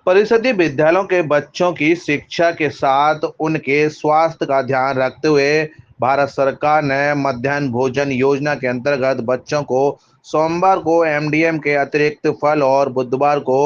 परिषदीय विद्यालयों के बच्चों की शिक्षा के साथ उनके स्वास्थ्य का ध्यान रखते हुए भारत सरकार ने मध्याह्न भोजन योजना के अंतर्गत बच्चों को सोमवार को एमडीएम के अतिरिक्त फल और बुधवार को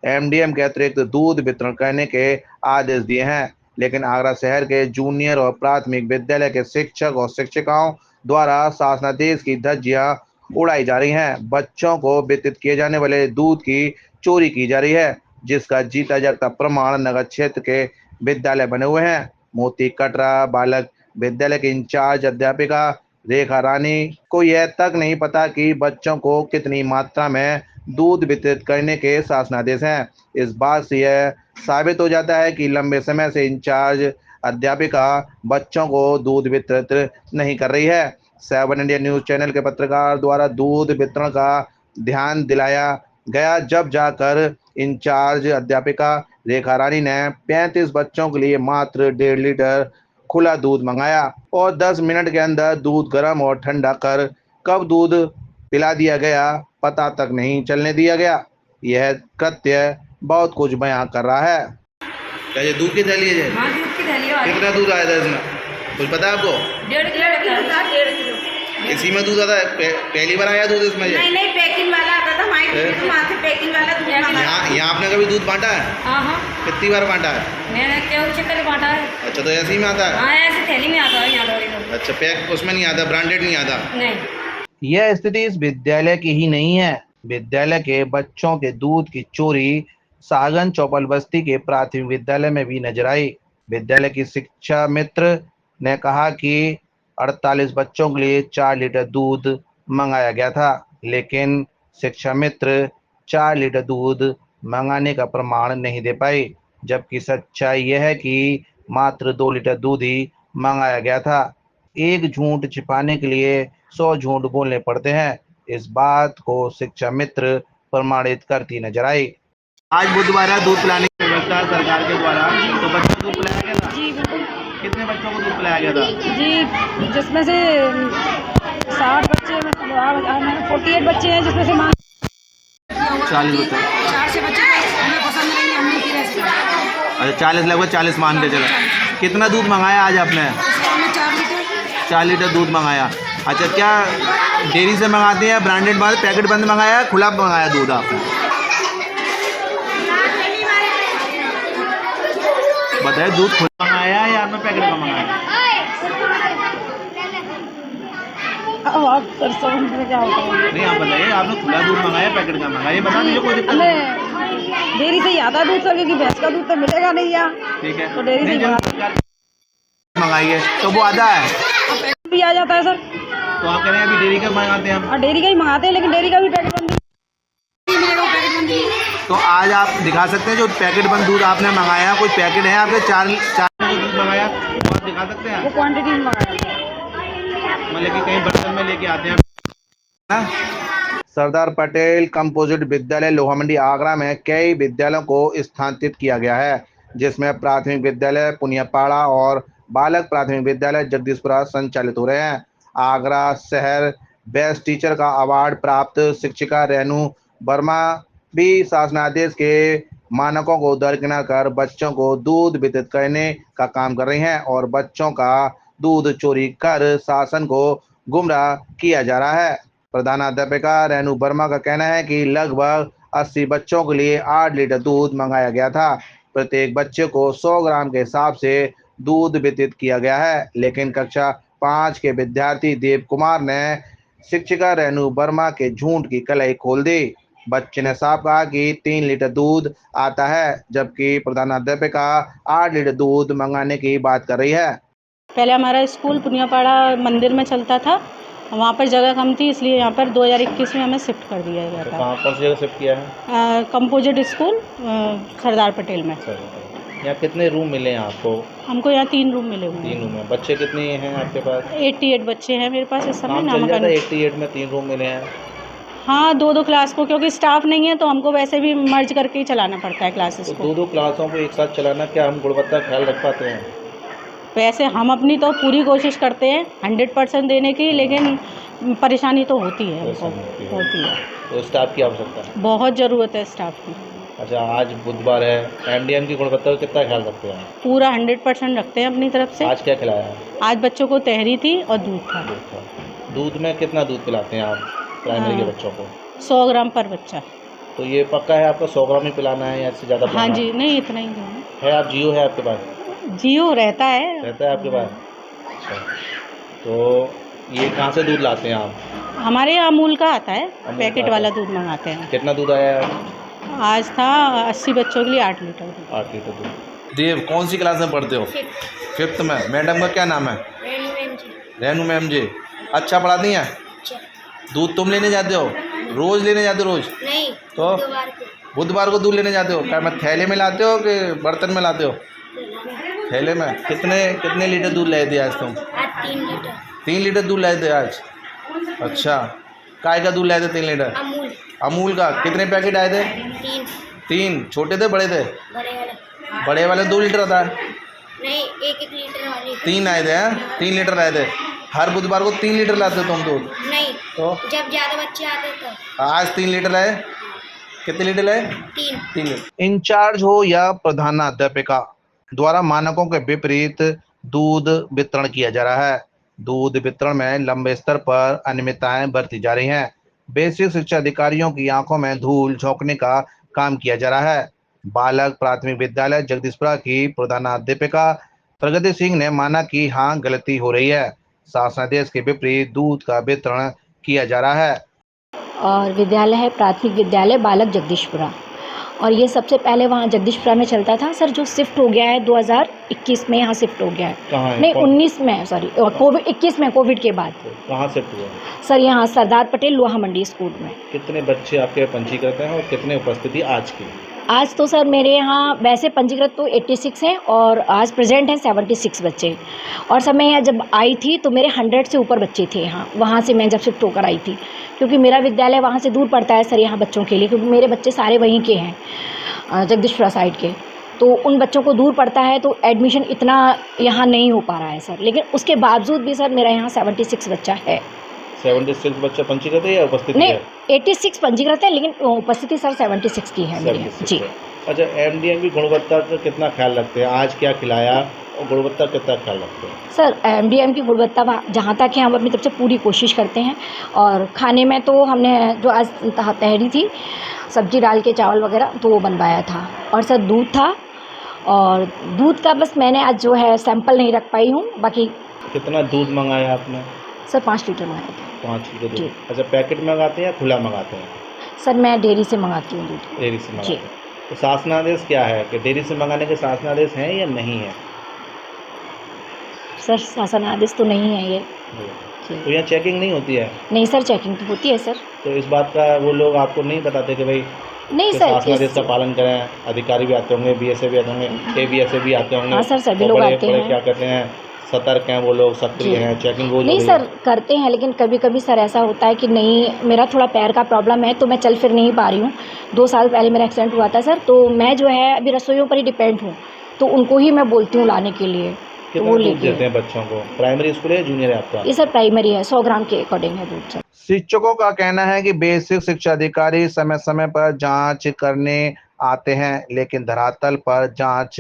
एमडीएम के अतिरिक्त दूध वितरण करने के आदेश दिए हैं। लेकिन आगरा शहर के जूनियर और प्राथमिक विद्यालय के शिक्षक और शिक्षिकाओं द्वारा शासनादेश की धज्जियां उड़ाई जा रही हैं। बच्चों को वितरित किए जाने वाले दूध की चोरी की जा रही है, जिसका जीता जागता प्रमाण नगर क्षेत्र के विद्यालय बने हुए हैं। मोती कटरा बालक विद्यालय की इंचार्ज अध्यापिका रेखा रानी को यह तक नहीं पता कि बच्चों को कितनी मात्रा में दूध वितरित करने के शासनादेश हैं। इस बात से यह साबित हो जाता है कि लंबे समय से इंचार्ज अध्यापिका बच्चों को दूध वितरित नहीं कर रही है। 7 इंडिया न्यूज चैनल के पत्रकार द्वारा दूध वितरण का ध्यान दिलाया गया, जब जाकर इंचार्ज अध्यापिका रेखा रानी ने 35 बच्चों के लिए मात्र 1.5 लीटर खुला दूध मंगाया और 10 मिनट के अंदर दूध गर्म और ठंडा कर कब दूध पिला दिया गया पता तक नहीं चलने दिया गया। यह कृत्य बहुत कुछ बयां कर रहा है। क्या ये दूध की थैली है? हाँ, दूध की थैली है। कितना दूध आया था इसमें, कुछ पता है आपको? 1.5 किलो था, 1.5 किलो। इसी में दूध आता है? पहली बार आया दूध इसमें? नहीं, पैकिंग वाला आता था वहाँ से पैकिंग वाला दूध। यहाँ आपने कभी दूध बांटा है? हाँ। कितनी बार बांटा है? मैंने क्यों चिकन बांटा है। अच्छा, तो ऐसे ही में आता है? हाँ, ऐसे थैली में आता है यहाँ लोग। अच्छा, पैक उसमें नहीं आता, ब्रांडेड नहीं आता? नहीं। यह स्थिति इस विद्यालय की ही नहीं है। विद्यालय के बच्चों के दूध की चोरी सागन चौपल बस्ती के प्राथमिक विद्यालय में भी नजर आई। विद्यालय की शिक्षा मित्र ने कहा कि 48 बच्चों के लिए 4 लीटर दूध मंगाया गया था, लेकिन शिक्षा मित्र 4 लीटर दूध मंगाने का प्रमाण नहीं दे पाई, जबकि सच्चाई यह है कि मात्र 2 लीटर दूध ही मंगाया गया था। एक झूठ छिपाने के लिए 100 झूठ बोलने पड़ते हैं। इस बात को शिक्षा मित्र प्रमाणित करती नजर आई। आज बुधवार है, दूध पिलाने की व्यवस्था है सरकार के द्वारा, तो बच्चों को दूध पिलाया गया था? जी बिल्कुल। कितने बच्चों को दूध पिलाया गया था? जी, जिसमें से 60 बच्चे, 48 बच्चे हैं, जिसमें से 40 बच्चे। 4 से बच्चे हमें पसंद नहीं, हमने फिर ऐसे अच्छा, 40 लगभग 40 मान के चलो। कितना दूध मंगाया आज आपने? 4 लीटर दूध मंगाया। अच्छा, क्या डेयरी से मंगाते हैं, ब्रांडेड बाद पैकेट बंद मंगाया, खुला मंगाया दूध आपने? बताइए, दूध खुला मंगाया या आपने पैकेट का मंगाया? अब आप सर समझ में क्या होता है? नहीं, आप बताइए, आपने खुला दूध मंगाया पैकेट का मंगाया, बता दीजिए, कोई दिक्कत नहीं। डेयरी से ही आता दूध सर, क्योंकि भैंस का दूध तो मिलेगा नहीं यहाँ। ठीक है, तो डेयरी से मंगाइए तो वो आता है, भी आ जाता है सर। तो आप कह रहे हैं अभी डेयरी का मंगाते हैं हम? और डेयरी का ही मंगाते हैं, लेकिन डेयरी का भी पैकेट बंद तो आज आप दिखा सकते हैं जो पैकेट बंद दूध आपने मंगाया, कोई पैकेट है आपके 4 दूध मंगाया, वो आप दिखा सकते हैं? वो क्वांटिटी में मंगाया, मतलब कि कहीं बर्तन में लेके आते हैं ना? सरदार पटेल कंपोजिट विद्यालय लोहा मंडी आगरा में कई विद्यालयों को स्थानांतरित किया गया है, जिसमें प्राथमिक विद्यालय पुनियापाड़ा और बालक प्राथमिक विद्यालय जगदीशपुरा संचालित हो रहे हैं। आगरा शहर बेस्ट टीचर का अवार्ड प्राप्त शिक्षिका रेणु वर्मा भी शासनादेश के मानकों को दरकिनार कर बच्चों को दूध वितरित करने का काम कर रही हैं और बच्चों का दूध चोरी कर शासन को गुमराह किया जा रहा है। प्रधानाध्यापिका रेणु वर्मा का कहना है कि लगभग 80 बच्चों के लिए 8 लीटर दूध मंगाया गया था। प्रत्येक बच्चे को 100 ग्राम के हिसाब से दूध वितरित किया गया है, लेकिन कक्षा 5 के विद्यार्थी देव कुमार ने शिक्षिका रेणु वर्मा के झूठ की कलई खोल दी। बच्चे ने साफ कहा कि 3 लीटर दूध आता है, जबकि प्रधानाध्यापिका 8 लीटर दूध मंगाने की बात कर रही है। पहले हमारा स्कूल पुनियापाड़ा मंदिर में चलता था, वहाँ पर जगह कम थी, इसलिए यहाँ पर 2021 में हमें शिफ्ट कर दिया गया था। कहाँ पर जगह शिफ्ट किया है? कंपोजिट स्कूल सरदार पटेल में। यहाँ कितने रूम मिले हैं आपको? हमको यहाँ 3 रूम मिले हुए हैं। 3 रूम है। बच्चे कितने हैं आपके पास? 88 बच्चे हैं मेरे पास इस समय। नाम चल जाता है 88 में 3 रूम मिले हैं? हाँ, 2-2 क्लास को, क्योंकि स्टाफ नहीं है तो हमको वैसे भी मर्ज करके ही चलाना पड़ता है क्लासेस को। 2-2 क्लासों को एक साथ चलाना, क्या हम गुणवत्ता ख्याल रख पाते हैं? वैसे हम अपनी तो पूरी कोशिश करते हैं 100% देने की, लेकिन परेशानी तो होती है हमको, होती है। तो स्टाफ की आवश्यकता है, बहुत ज़रूरत है स्टाफ की। अच्छा, आज बुधवार है, एमडीएम की गुणवत्ता का कितना ख्याल रखते हैं? पूरा 100% रखते हैं अपनी तरफ से। आज क्या खिलाया है? आज बच्चों को तहरी थी और दूध था। अच्छा, दूध में कितना दूध पिलाते हैं आप प्राइमरी के हाँ। बच्चों को? 100 ग्राम पर बच्चा। तो ये पक्का है आपका 100 ग्राम ही पिलाना है या इससे ज़्यादा हाँ पिलाना जी, नहीं इतना ही देना है? आप जियो है आपके पास? है। जियो रहता है। रहता है आपके पास? अच्छा, तो ये कहाँ से दूध लाते हैं आप? हमारे यहाँ अमूल का आता है, अमूल का पैकेट आता वाला है। दूध मंगाते हैं। कितना दूध आया है? आज था 80 बच्चों के लिए 8 लीटर दूध। 8 लीटर दूध। देव, कौन सी क्लास में पढ़ते हो? फिफ्थ में। मैडम का क्या नाम है? रेनू मैम जी। अच्छा पढ़ाती हैं? दूध तुम लेने जाते हो? रोज़ लेने जाते हो? रोज़ नहीं, तो बुधवार को दूध लेने जाते हो? क्या मैं थैले में लाते हो कि बर्तन में लाते हो? थैले में। कितने लीटर दूध लाए थे आज तुम? आज 3 लीटर 3 लीटर दूध लाए थे आज? अच्छा, काय का दूध लाए थे 3 लीटर? अमूल। अमूल का। कितने पैकेट आए थे? 3। छोटे थे बड़े थे? बड़े वाले बड़े वाले 2 लीटर था। नहीं, 1-1 लीटर वाले 3 आए थे हैं? 3 लीटर आए थे। हर बुधवार को 3 लीटर लाते हो तुम दूध? नहीं, तो जब ज़्यादा बच्चे आते तो आज 3 लीटर लाए? कितने लीटर लाए? 3। 3 लीटर। इंचार्ज हो या प्रधानाध्यापिका द्वारा मानकों के विपरीत दूध वितरण किया जा रहा है। दूध वितरण में लंबे स्तर पर अनियमितताएं बरती जा रही हैं। बेसिक शिक्षा अधिकारियों की आंखों में धूल झोंकने का काम किया जा रहा है। बालक प्राथमिक विद्यालय जगदीशपुरा की प्रधानाध्यापिका प्रगति सिंह ने माना कि हाँ, गलती हो रही है। शासनादेश के विपरीत दूध का वितरण किया जा रहा है। और विद्यालय है प्राथमिक विद्यालय बालक जगदीशपुरा, और ये सबसे पहले वहाँ जगदीशपुरा में चलता था सर, जो शिफ्ट हो गया है 2021 में यहाँ शिफ्ट हो गया है। कहाँ है? नहीं 19 में, सॉरी कोविड 21 में, कोविड के बाद कहाँ से हुआ? सर यहाँ सरदार पटेल लोहा मंडी स्कूल में। कितने बच्चे आपके पंजीकृत हैं और कितने उपस्थिति आज की? आज तो सर मेरे यहाँ वैसे पंजीकृत तो 86 हैं और आज प्रेजेंट हैं 76 बच्चे। और सर मैं यहाँ जब आई थी तो मेरे 100 से ऊपर बच्चे थे यहाँ, वहाँ से मैं जब शिफ्ट होकर आई थी, क्योंकि मेरा विद्यालय वहाँ से दूर पड़ता है सर यहाँ बच्चों के लिए, क्योंकि मेरे बच्चे सारे वहीं के हैं जगदीशपुरा साइड के, तो उन बच्चों को दूर पड़ता है तो एडमिशन इतना यहाँ नहीं हो पा रहा है सर। लेकिन उसके बावजूद भी सर मेरा यहाँ 76 बच्चा है। 76 बच्चा पंजीकृत है या उपस्थिति नहीं है? 86 पंजीकृत है, लेकिन उपस्थिति सर 76 की है मेरे यहाँ। जी। अच्छा, एमडीएम की गुणवत्ता का कितना ख्याल रखते हैं? आज क्या खिलाया और गुणवत्ता कितना ख्याल रखते हैं? सर एमडीएम की गुणवत्ता जहाँ तक है हम अपनी तरफ से पूरी कोशिश करते हैं। और खाने में तो हमने जो आज तहरी थी, सब्जी डाल के चावल वगैरह, तो वो बनवाया था। और सर दूध था, और दूध का बस मैंने आज जो है सैंपल नहीं रख पाई हूँ। बाकी कितना दूध मंगाया आपने? सर 5 लीटर मंगाए थे। 5 लीटर जी। दूध। अच्छा, पैकेट मंगाते हैं या खुला मंगाते हैं? सर मैं डेयरी से मंगाती हूँ दूध। डेयरी से मंगाते जी। हैं। तो शासनादेश क्या है कि डेयरी से मंगाने के शासनादेश हैं या नहीं है? सर शासन आदेश तो नहीं है ये। जी। तो यहाँ चेकिंग नहीं होती है? नहीं सर, चेकिंग तो होती है सर। तो इस बात का वो लोग आपको नहीं बताते कि भाई नहीं कि सर, शासनादेश का पालन करें? अधिकारी भी आते होंगे, बीएसए भी आते होंगे, एबीएसए भी आते होंगे। हाँ सर, सभी और लोग बड़े- आते बड़े हैं। क्या कहते हैं, सतर्क हैं वो लोग, सक्रिय जी। हैं, चेकिंग रोज नहीं हो रही है। सर करते हैं, लेकिन कभी कभी सर ऐसा होता है कि नहीं, मेरा थोड़ा पैर का प्रॉब्लम है तो मैं चल फिर नहीं पा रही हूँ। 2 साल पहले मेरा एक्सीडेंट हुआ था सर, तो मैं जो है अभी रसोइयों पर ही डिपेंड हूँ, तो उनको ही मैं बोलती हूँ लाने के लिए, तो कितना वो दूध लेके। देते हैं बच्चों को? प्राइमरी स्कूल है, जूनियर है आपका? ये सर प्राइमरी है, 100 ग्राम के अकॉर्डिंग है दूध सर। शिक्षकों का कहना है कि बेसिक शिक्षा अधिकारी समय समय पर जांच करने आते हैं, लेकिन धरातल पर जांच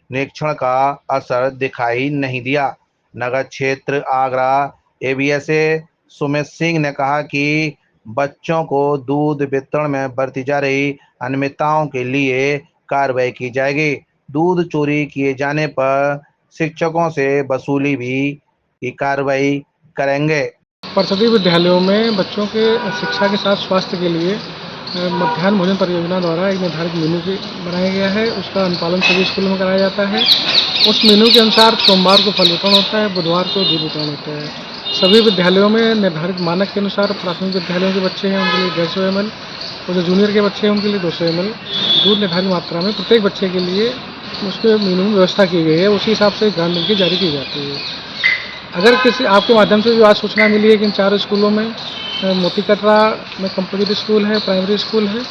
निरीक्षण का असर दिखाई नहीं दिया। नगर क्षेत्र आगरा एबीएसए सुमित सिंह ने कहा कि बच्चों को दूध वितरण में बरती जा रही अनियमितताओं के लिए कार्रवाई की जाएगी। दूध चोरी किए जाने पर शिक्षकों से वसूली भी की कार्रवाई करेंगे। परिषदीय विद्यालयों में बच्चों के शिक्षा के साथ स्वास्थ्य के लिए मध्याह्न भोजन परियोजना द्वारा एक निर्धारित मेनू बनाया गया है। उसका अनुपालन सभी स्कूलों में कराया जाता है। उस मेनू के अनुसार सोमवार को फल वितरण होता है, बुधवार को दूध वितरण होता है। सभी विद्यालयों में निर्धारित मानक के अनुसार प्राथमिक विद्यालयों के बच्चे हैं उनके लिए 150 ml, और जो जूनियर के बच्चे हैं उनके लिए 200 ml दूध निर्धारित मात्रा में प्रत्येक बच्चे के लिए उसके मेनू में व्यवस्था की गई है। उसी हिसाब से गाइडलाइन की जारी की जाती है। अगर किसी आपके माध्यम से जो आज सूचना मिली है कि इन 4 स्कूलों में मोती कटरा में कंपोजिट स्कूल है, प्राइमरी स्कूल है,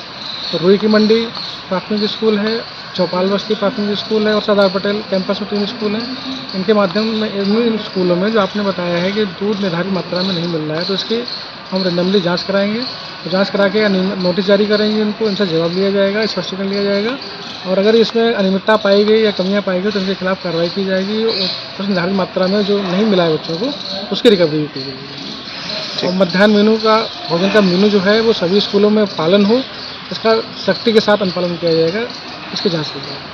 रुई की मंडी प्राथमिक स्कूल है, चौपाल बस्ती प्राथमिक स्कूल है और सरदार पटेल कैंपस में 3 स्कूल हैं। इनके माध्यम में इन स्कूलों में जो आपने बताया है कि दूध निर्धारित मात्रा में नहीं मिल रहा है, तो इसकी हम रेंडमली जांच कराएंगे तो जांच करा के नोटिस जारी करेंगे उनको, इनसे जवाब लिया जाएगा, स्पष्टीकरण लिया जाएगा और अगर इसमें अनियमितता पाई गई या कमियां पाई गई तो उनके खिलाफ कार्रवाई की जाएगी और कुछ निर्धारित मात्रा में जो नहीं मिला है बच्चों को उसकी रिकवरी भी की जाएगी। और मध्याह्न मेनू का भोजन का मेनू जो है वो सभी स्कूलों में पालन हो, इसका सख्ती के साथ अनुपालन किया जाएगा, इसकी जाँच की जाएगी।